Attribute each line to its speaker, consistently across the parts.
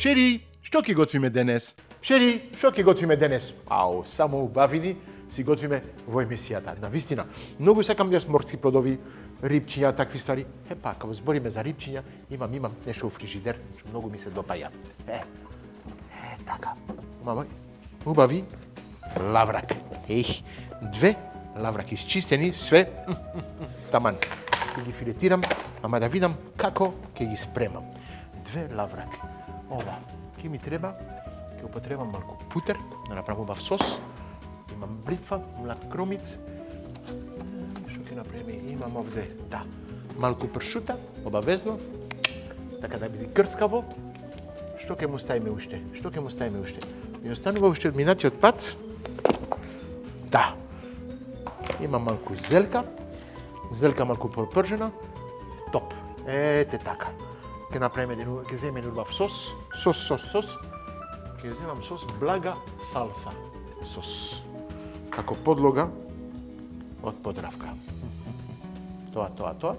Speaker 1: Шери, што ќе готвиме денес? Шери, што ќе готвиме денес? Ау, само убавини си готвиме во емисијата. Навистина, многу сакам да јас морски плодови, рибчиња, такви ствари. Епа, кога збориме за рибчиња, имам нешто во фрижидер, што многу ми се допаја. Така. Мамо, убави лаврак. Две лавраки изчистени, све таман. Ќе ги филетирам, ама да видам како ќе ги спремам. Две лавраки. Ова, ќе ми треба, ќе употребам малку путер, да направам убав сос. Имам бритва, млад кромит. Што ќе направиме? Имам овде, да, малку пршута, обавезно, така да биде грцкаво. Што ќе му ставиме уште? Ми останува уште од минатиот пат. Да. Имам малку зелка малку пропржена. Топ. Ете така. Ќе направиме ќе земеме убав сос. Ќе земам сос блага салса. Сос. Како подлога од подравка. Тоа.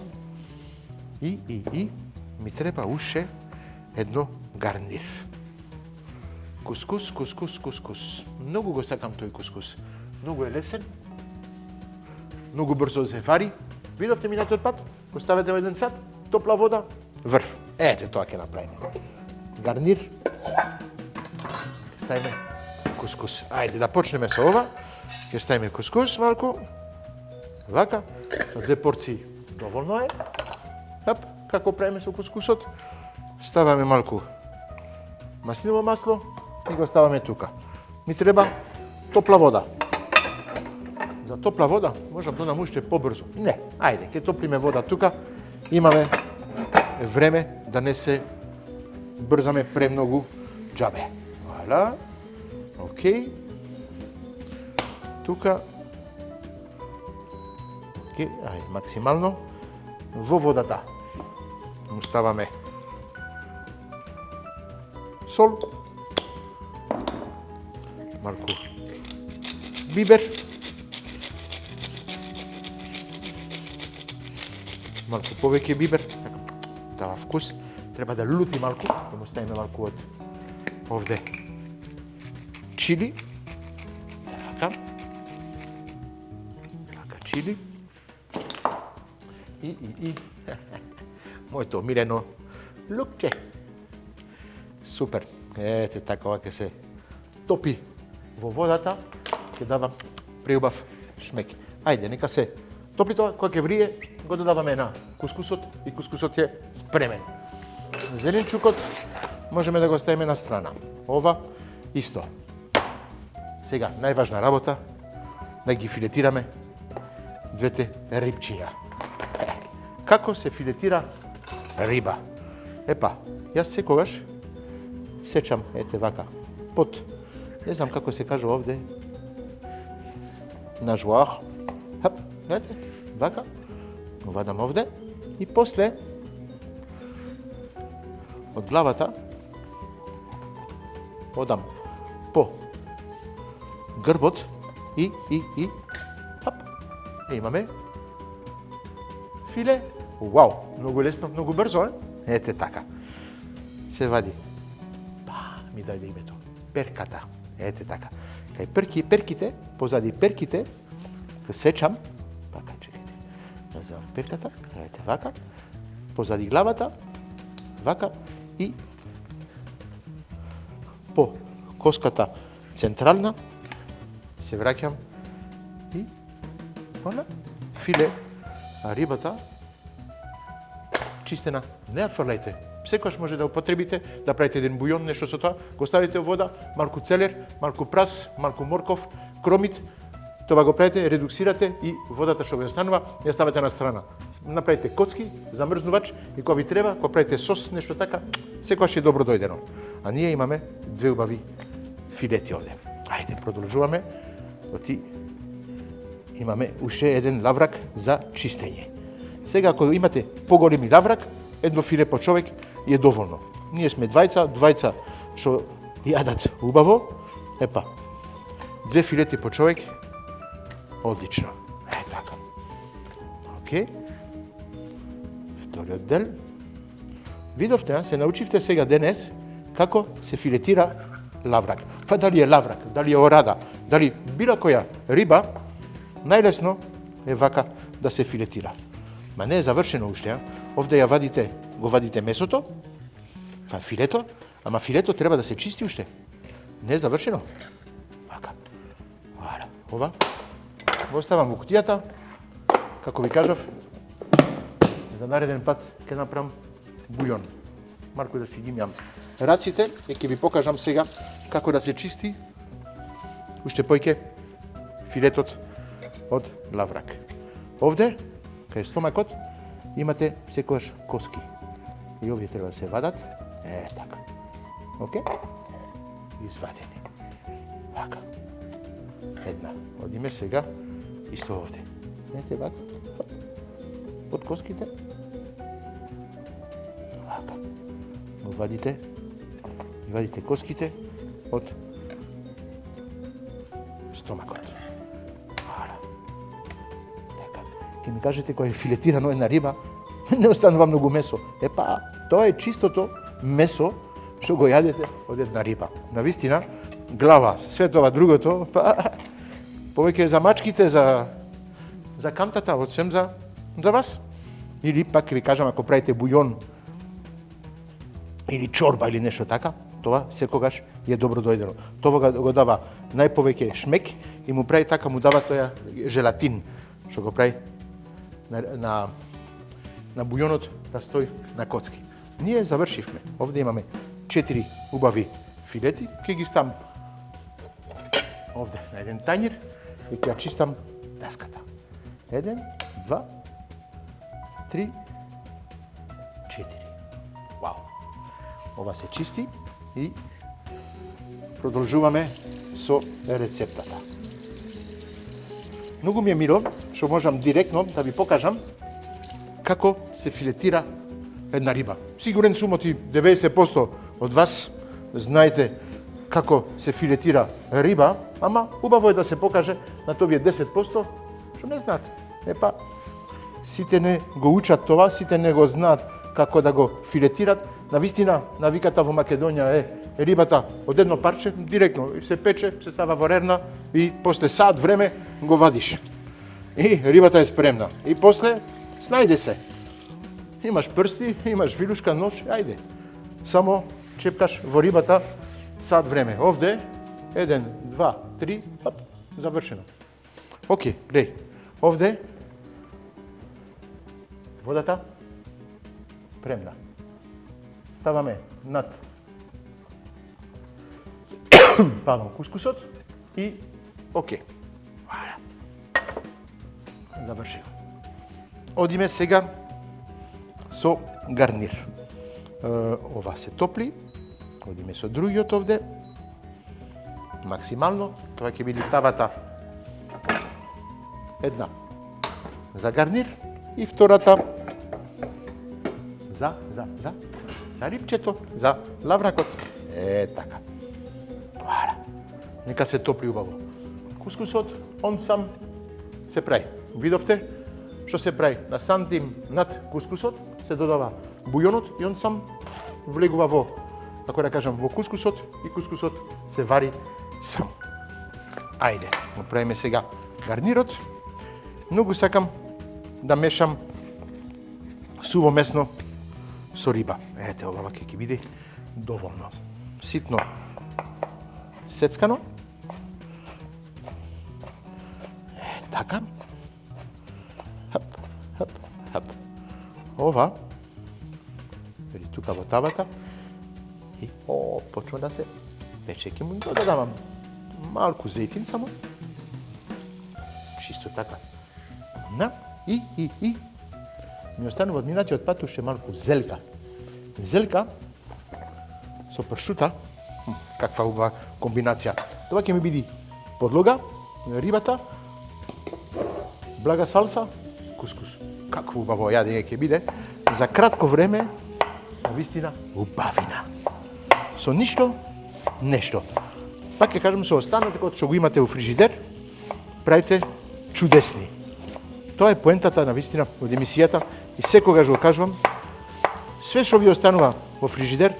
Speaker 1: И ми треба уште едно гарнир. Кускус. Многу го сакам тој кускус. Многу е лесен. Многу брзо се вари. Видовте минатиот пат? Го ставите во еден сат, топла вода, врв. Ете, тоа ќе направиме. Гарнир. Ставиме кускус. Ајде да почнеме со ова. Ќе ставиме кускус малку. Вака. Со 2 порции доволно е. Како правиме со кускусот? Ставаме малку маслиново масло и го ставаме тука. Ми треба топла вода. За топла вода можам да додам уште побрзо. Не, ајде, ќе топлиме вода тука. Имаме време да не се брзаме премногу џабе. Вала. Океј. Тука. Океј, ајде, максимално. Во водата му ставаме сол, малку бибер, малку повеќе бибер, дава вкус. Треба да лути малку, да му ставиме малку од овде чили. Така чили. И моето омилено лукче. Супер. Ете така, ова ќе се топи во водата, ќе дава преубав шмек. Ајде, нека се топли тоа, кога ќе врие, го додаваме на кускусот и кускусот е спремен. Зеленчукот можеме да го ставиме на страна. Ова исто. Сега, најважна работа, да ги филетираме двете рибчиња. Како се филетира риба? Епа, јас секогаш сечам, ете вака, под, не знам како се кажа овде, на жуар. Ете, вака, го вадам овде и после од главата одам по грбот и имаме филе. Вау, многу лесно, многу брзо, Ете така. Се вади. Ми дајде името. Перката. Ете така. Кај перките, позади перките, го сечам, вака, чекайте. Називам перката, ете вака, позади главата, вака и по коската централна се враќам и она филе, а рибата чистена, не ја фрлајте. Секојаш може да употребите, да правите еден бујон, нешто со тоа, го ставите во вода, малку целер, малку прас, малку морков, кромит, тоа го правите, редуксирате и водата што ви останува, ја ставате на страна. Направите коцки, замрзнувач и кога ви треба, кога правите сос, нешто така, секојаш е добро дојдено. А ние имаме две убави филети овде. Ајде, продолжуваме. Имаме уште еден лаврак за чистење. Сега, ако имате поголеми лаврак, едно филе по човек е доволно. Ние сме двајца што јадат убаво. Епа, 2 филети по човек, одлично. Така. Океј. Вториот дел. Видовте, се научивте сега денес како се филетира лаврак. Па дали е лаврак, дали е орада, дали било која риба, најлесно е вака да се филетира. Ма не е завршено уште, овде ја вадите, го вадите месото, па филето, ама филето треба да се чисти уште. Не е завршено. Вака. Вара. Ова го оставам во кутијата. Како ви кажав, за нареден пат ќе направам бујон. Марко да си ги мјам раците и ќе ви покажам сега како да се чисти уште појќе филетот од лаврак. Овде, кај стомакот, имате секојаш коски. И овие треба да се вадат. Така. Оке? Извадени. Вака. Една. Одиме сега исто овде. Ете вака. Од коските. Вака. Го вадите. И вадите коските од стомакот. Вара. Така. Ке ми кажете кој е филетирано една риба, не останува многу месо. Епа, тоа е чистото месо што го јадете од една риба. Навистина, глава, све тоа другото, па повеќе за мачките, за кантата, од сем за вас. Или пак ќе ви кажам, ако правите бујон или чорба или нешто така, тоа секогаш е добро дојдено. Тоа го дава најповеќе шмек и му прави така, му дава тоја желатин, што го прави на бујонот да стои на коцки. Ние завршивме. Овде имаме 4 убави филети, ќе ги ставам овде на еден тањер и ќе ја чистам даската. 1, 2, 3, 4. Вау! Ова се чисти и продолжуваме со рецептата. Многу ми е мило што можам директно да ви покажам како се филетира една риба. Сигурен сум оти 90% од вас знаете како се филетира риба, ама убаво е да се покаже на товие 10% што не знаат. Епа, сите не го учат тоа, сите не го знаат како да го филетират. Навистина, навиката во Македонија е рибата од едно парче, директно се пече, се става во рерна и после сат време го вадиш. И рибата е спремна. И после снајде се. Имаш прсти, имаш вилушка, нож, ајде. Само чепкаш во рибата сат време. Овде, 1, 2, 3, оп, завршено. Океј, глеј. Овде, водата спремна. Ставаме над кускусот и океј. Завршено. Одиме сега со гарнир. Ова се топли. Одиме со другиот овде. Максимално. Тоа ќе биде тавата една за гарнир и втората за рибчето, за лавракот. Така. Вара. Нека се топли убаво. Кускусот, он сам се прави. Видовте што се прави? На сантим над кускусот се додава бујонот и он сам влегува во, како да кажам, во кускусот и кускусот се вари сам. Ајде, го правиме сега гарнирот. Многу сакам да мешам суво месно со риба. Ете, ова ќе биде доволно. Ситно сецкано. Така. Хап, хап, хап. Ова, вели тука во тавата, и почва да се пече. Ќе му додавам малку зејтин само. Чисто така. И ми останува од минатиот пат уште малку зелка. Зелка со пршута, каква убава комбинација. Тоа ќе ми биде подлога, рибата, блага салса, кускус. Какво убаво јадење ќе биде. За кратко време, навистина, убавина. Со ништо, нешто. Пак ќе кажам, со останатокот што го имате во фрижидер, правите чудесни. Тоа е поентата навистина од емисијата и секогаш го кажувам, све што ви останува во фрижидер,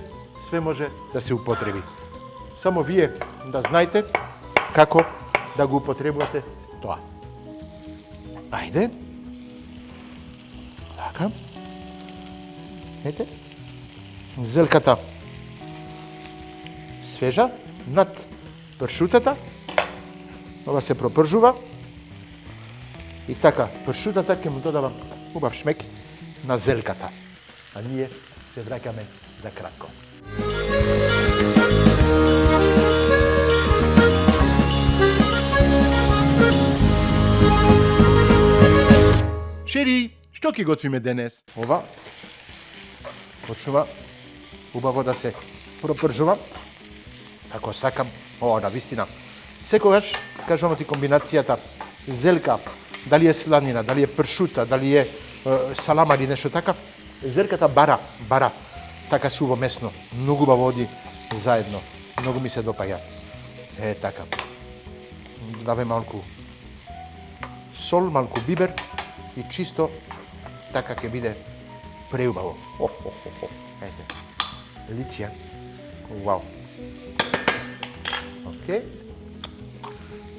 Speaker 1: sve može da se upotrebi. Samo вие да знаете како да го употребувате тоа. Ајде. Така. Ете. Зелката свежа над пршутата. Ова се пропржува. И така, пршутата ќе му додавам убав шмек на зелката. А ние се враќаме за кратко. Шери, што ќе готвиме денес? Ова почнува убаво да се пропржува. Како сакам, на вистина. Секогаш, кажам ти комбинацијата зелка, дали е сланина, дали е пршута, дали е салама или нешто така, зелката бара, така суво месно, многу убаво оди заедно, многу ми се допаѓа. Така. Додаваме малку сол, малку бибер и чисто така ќе биде преубаво. Ете. Личија. Вау. Океј.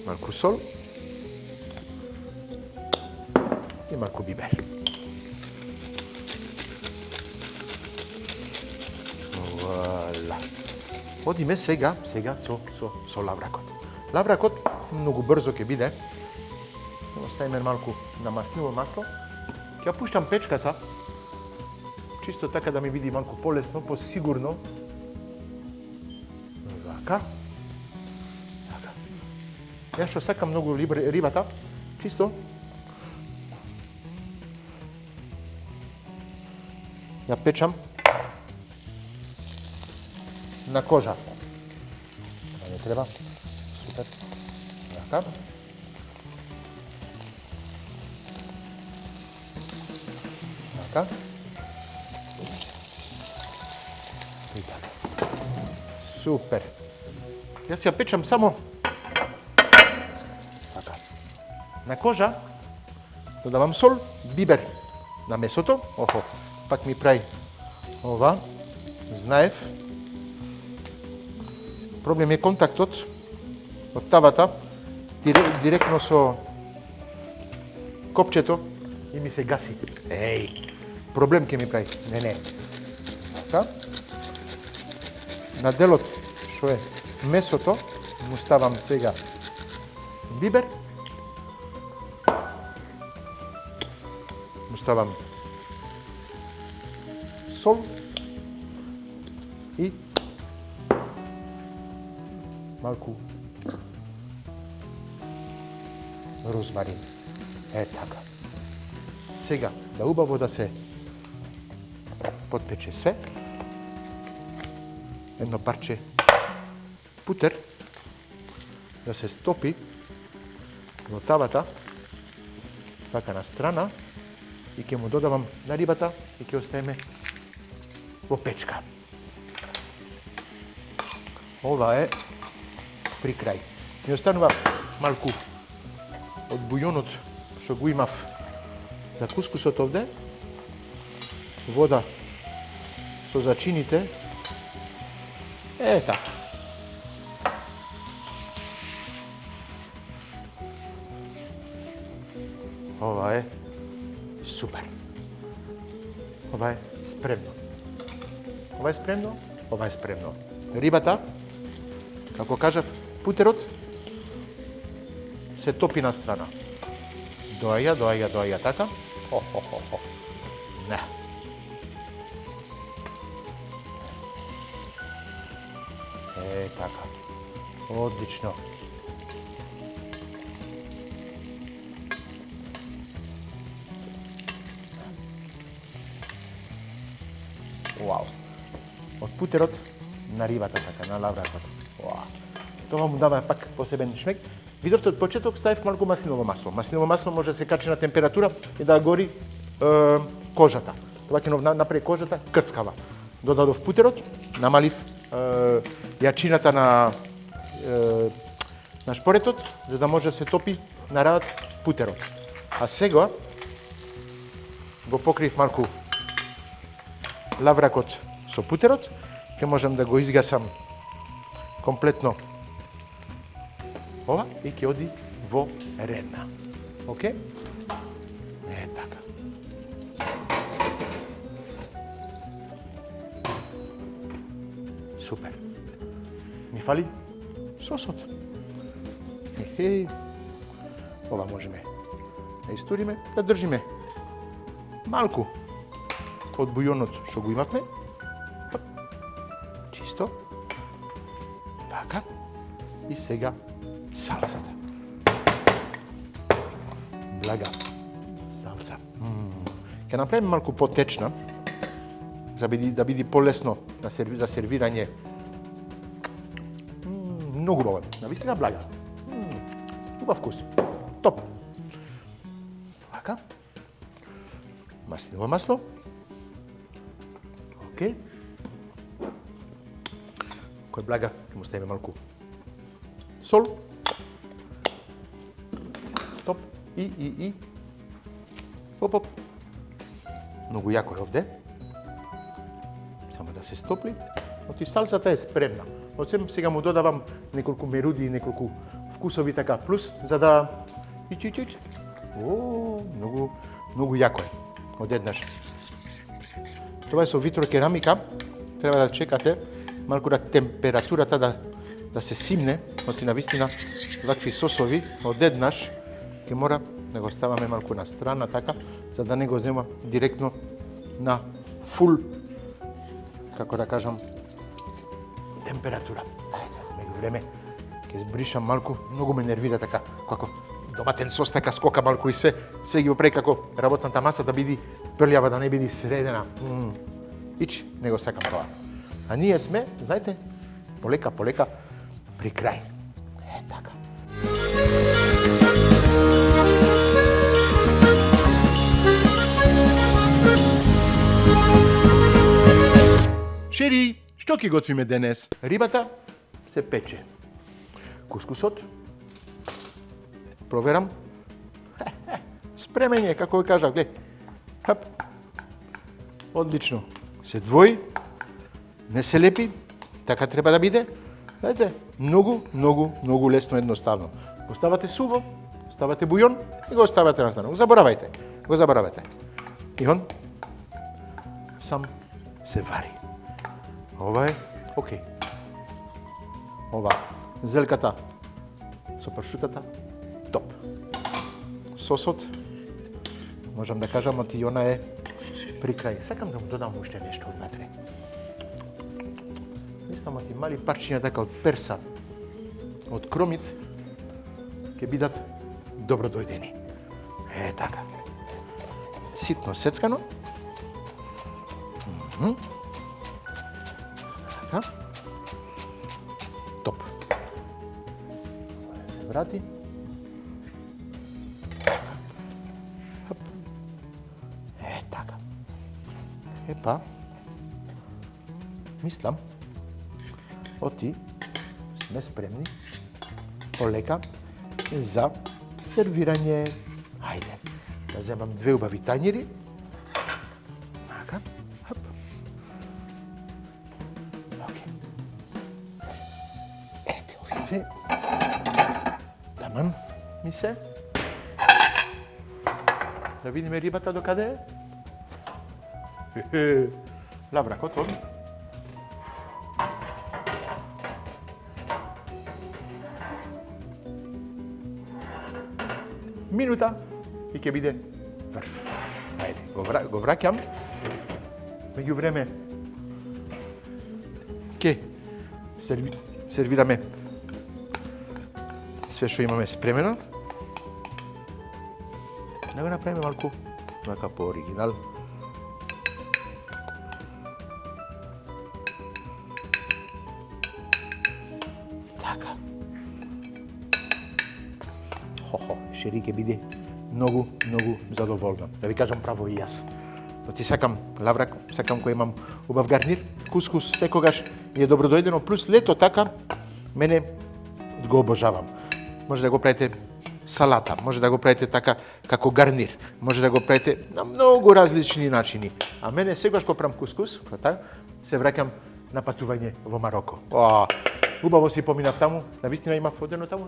Speaker 1: Малку сол. И малку бибер. Вуала. Одиме сега со лавракот. Лавракот многу брзо ќе биде. Оставиме малку намасниво масло. Ќе ја пуштам печката. Чисто така да ми биде малку полесно, посигурно. Така. Ја што сакам многу рибата, чисто ја печам на кожа. Не треба. Супер. Така. Така. И така. Супер. Јас ја печам само така. На кожа додавам сол, бибер на месото. Пак ми прави ова. Знаев. Проблем е контактот од тавата директно со копчето и ми се гаси. Проблем ќе ми прави. Не. Така. На делот што е месото му ставам сега бибер. Му ставам сол и малку розмарин. Така. Сега, да убаво да се подпече све. Едно парче путер да се стопи во тавата, така на страна, и ќе му додавам на рибата и ќе оставиме во печка. Ова е при крај. Ми останува малку од бујонот што го имав за кускусот овде. Вода со зачините. Така. Ова е супер. Ова е спремно. Ова е спремно, ова е спремно. Рибата, како кажав, путерот се топи на страна. Доаѓа, така. Не. Така. Одлично. Вау. Од путерот на рибата, така, на лавракот. Вау. Тоа му дава пак посебен шмек. Видовте од почеток ставив малку маслиново масло. Маслиново масло може да се качи на температура и да гори кожата. Тоа ќе направи кожата крцкава. Додадов путерот, намалив јачината на шпоретот, за да може да се топи на рад путерот. А сега го покрив малку лавракот со путерот ќе можам да го изгасам комплетно ова и ќе оди во рена. Океј? Така. Супер. Ми фали сосот. Ова можеме да истуриме, да држиме малку од бујонот што го имавме. Чисто. Така. И сега салсата. Блага салса. Ќе направиме малку потечна, да биде полесно за сервирање. Многу убава. Навистина блага. Убав вкус. Топ. Така. Маслиново масло. Океј. Кој блага, ќе му ставиме малку сол. Топ. И. Оп. Многу јако е овде. Само да се стопли. Оти салсата е спремна. Одсем сега му додавам неколку меруди и неколку вкусови така плюс, за да... Многу јако е. Одеднаш. Тоа е со витрокерамика. Треба да чекате малку да температурата да се симне. Оти навистина вакви сосови одеднаш ќе мора да го ставаме малку на страна така, за да не го зема директно на фул, како да кажам, температура. Ајде, меѓу време ќе збришам малку, многу ме нервира така, како доматен сос така скока малку и све ги го прави како работната маса да биде прљава, да не биде средена. Ич, не го сакам тоа. А ние сме, знаете, полека при крај. Така. Шери, што ќе готвиме денес? Рибата се пече. Кускусот. Проверам. Спремен е, како ви кажав, глед. Хап. Одлично. Се двои. Не се лепи. Така треба да биде. Знаете, многу лесно едноставно. Го ставате суво, ставате бујон и го ставате на страна. Го заборавајте. И он сам се вари. Ова е окей. Ова зелката со пршутата топ. Сосот можам да кажам, оти она е при крај. Сакам да му додам уште нешто однатре. Мислам оти мали парчиња така од перса, од кромит, ќе бидат добро дојдени. Така. Ситно сецкано. Така. Топ. Се врати. Така. Епа. Мислам, оти сме спремни полека за сервирање. Хајде, да земам 2 убави тањери. Така. Овие таман ми се. Да видиме рибата до каде е. Лавракот он. Минута и ќе биде врв. Ајде, го враќам. Меѓу време ќе сервираме све што имаме спремено. Да го направиме малку вака по оригинал. Така. Шери ќе биде многу задоволна. Да ви кажам право и јас. Ти сакам лаврак, сакам кој имам убав гарнир, кускус секогаш е добро дојдено, плюс лето така мене го обожавам. Може да го правите салата, може да го правите така како гарнир, може да го правите на многу различни начини. А мене секогаш кога правам кускус, се враќам na patúvanie vo Maroko. Ľubavo si pomína v tamu, na Vistina ima fodenou tamu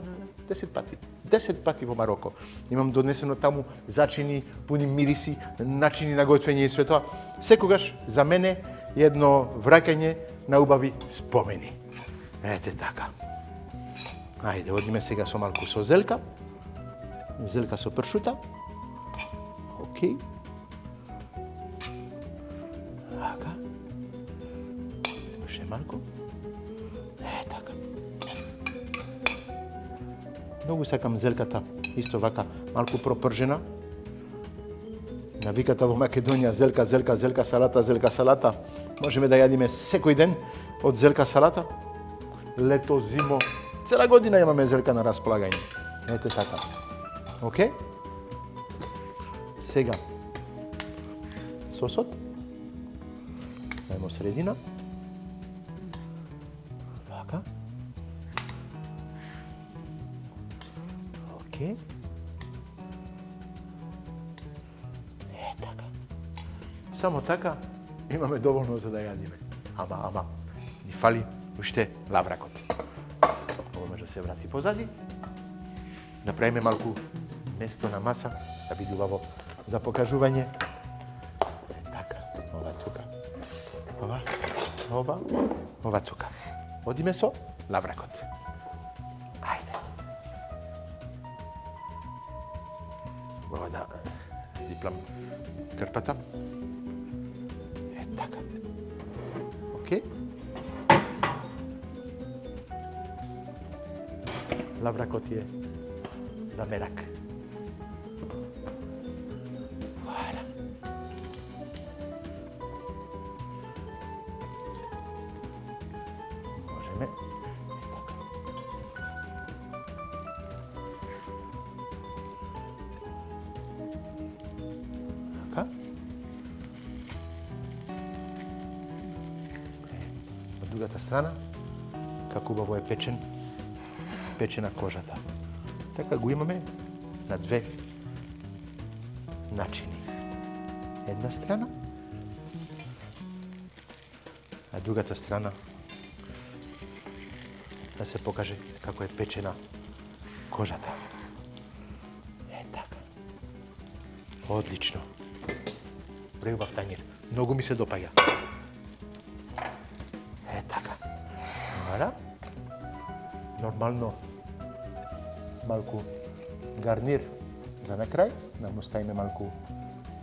Speaker 1: 10 pati. 10 pati vo Maroko. Imam doneseno tamu začini, puni mirisi, načini na gotvenie svetova. Sekogaš za mene jedno vrakanje na ubavi spomeni. Ete taka. Ajde, odíme сега со малку со зелка. Зелка со пршута. Окей. Така. Уште малку. Така. Многу сакам зелката, исто вака, малку пропржена. Навиката во Македонија зелка, зелка, зелка салата, зелка салата. Можеме да јадиме секој ден од зелка салата. Лето, зимо, цела година имаме зелка на располагање. Ете така. Окей? Сега сосот. Ставимо средина. Вака. Окей. Така. Само така имаме доволно за да јадиме. Ама, ни фали уште лавракот. Ово може да се врати позади. Направиме малку место на маса, да биде убаво за покажување. Така, ова тука. Ова тука. Одиме со лавракот. Ајде. Ова да диплам крпата. Така. Окей. Лавракот е за мерак. Вуаля. Можеме. Така. Така. Од другата страна, како убаво е печена кожата. Така го имаме на две начини. Една страна, а другата страна да се покаже како е печена кожата. Така. Одлично. Преубав тањир. Многу ми се допаѓа. Така. Валя. Нормално малку гарнир за на крај, да му ставиме малку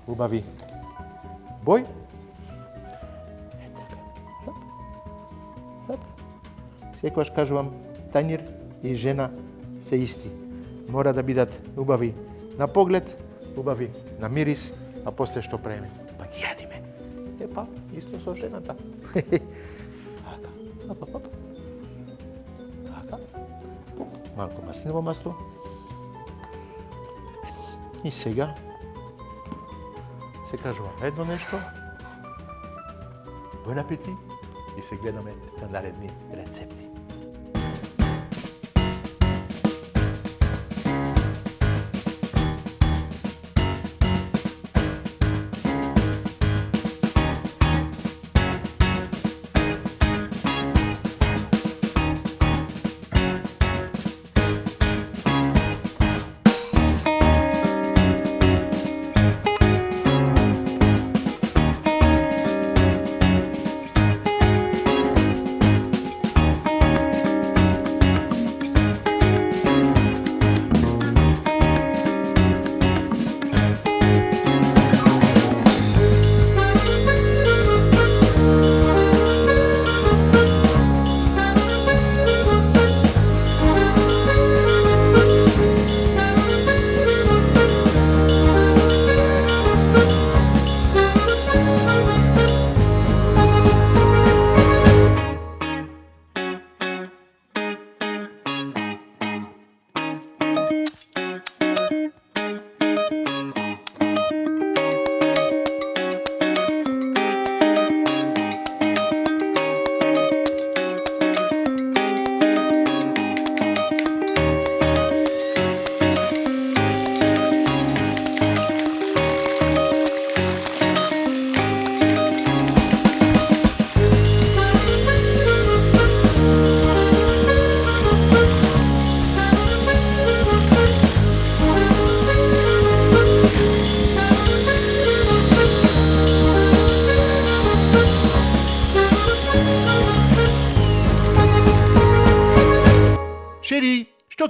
Speaker 1: убави бој. Така. Секогаш кажувам, тањир и жена се исти. Мора да бидат убави на поглед, убави на мирис, а после што правиме? Па ги јадиме. Епа, исто со жената. Така. Така. Малку маслиново масло. И сега се кажува едно нешто. Бон апетит и се гледаме на наредни рецепти.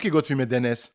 Speaker 1: ги готвиме денес?